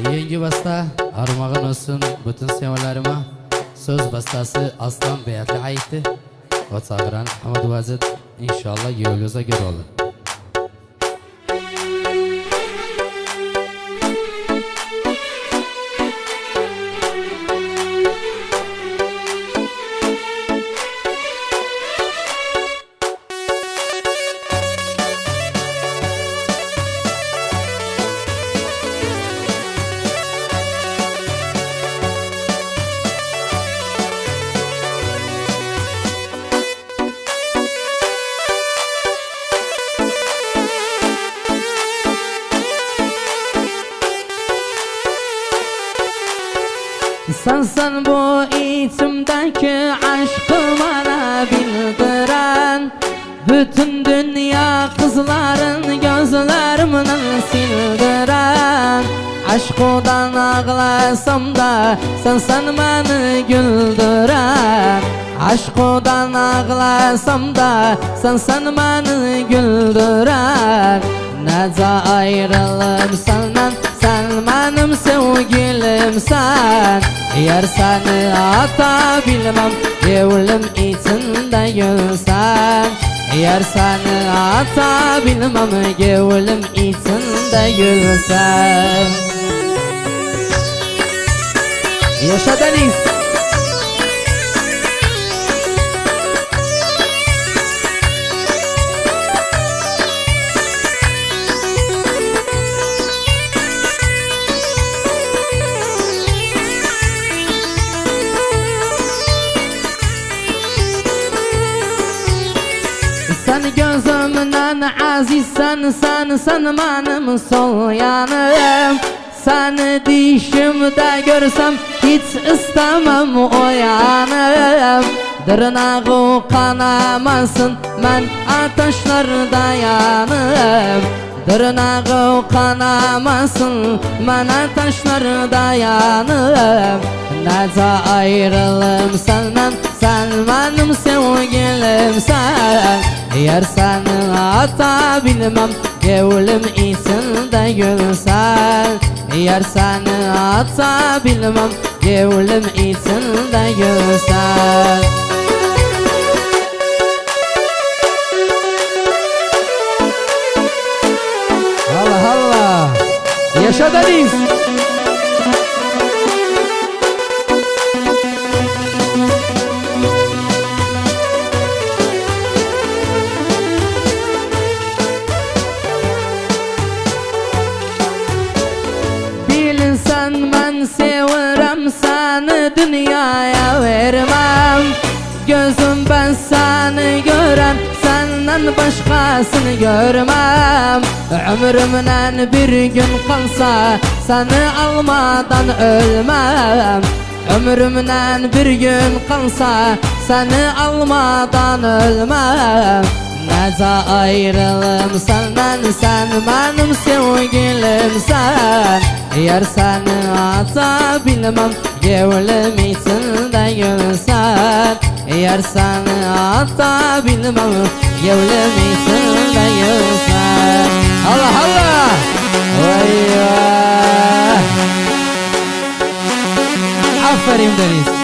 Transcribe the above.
Yangi basta armağan olsun bütün severlerime. Söz bastası Aslan Beyatlı ayeti. O Sagran Hamad Vazid inşallah yolunuza göre olur. Sensen bu içimdeki aşkı bana bildiren, bütün dünya kızların gözlerimden sildiren. Aşkıdan ağlasam da sen beni güldüren. Aşkıdan ağlasam da sen beni güldüren. Nece ayrılım senden, sen benim sevgilimsen. Eğer seni ata bilmem, evlim içinde gülsen. Eğer seni ata bilmem, evlim içinde gülsen. Yaşa Deniz. Sen gözümden azizsen, sen benim sol yanım. Seni dişimde görsem hiç istemem o yanım. Dırnağı kanamasın, ben ateşlerde yanım. Dırnağı kanamasın, ben ateşlerde yanım. Nece ayrılım senden, sen benim sevgilimsen. Eğer seni ata bilmem, gevlim içinde gülsen. Eğer seni ata bilmem, gevlim içinde gülsen. Allah Allah. Yaşa Deniz. Bilsen ben severim seni, dünyaya vermem. Gözüm ben seni gören, senden başkasını görmem. Ömrümden bir gün kalsa, seni almadan ölmem. Ömrümden bir gün kalsa, seni almadan ölmem. Nece ayrılım senden, sen benim sevgilimsen. Eğer seni ata bilmem, gevlim içinde gülsen. Eğer seni ata bilmem, gevlim içinde gülsen. Allah Allah. Vay vay. Aferin Deniz.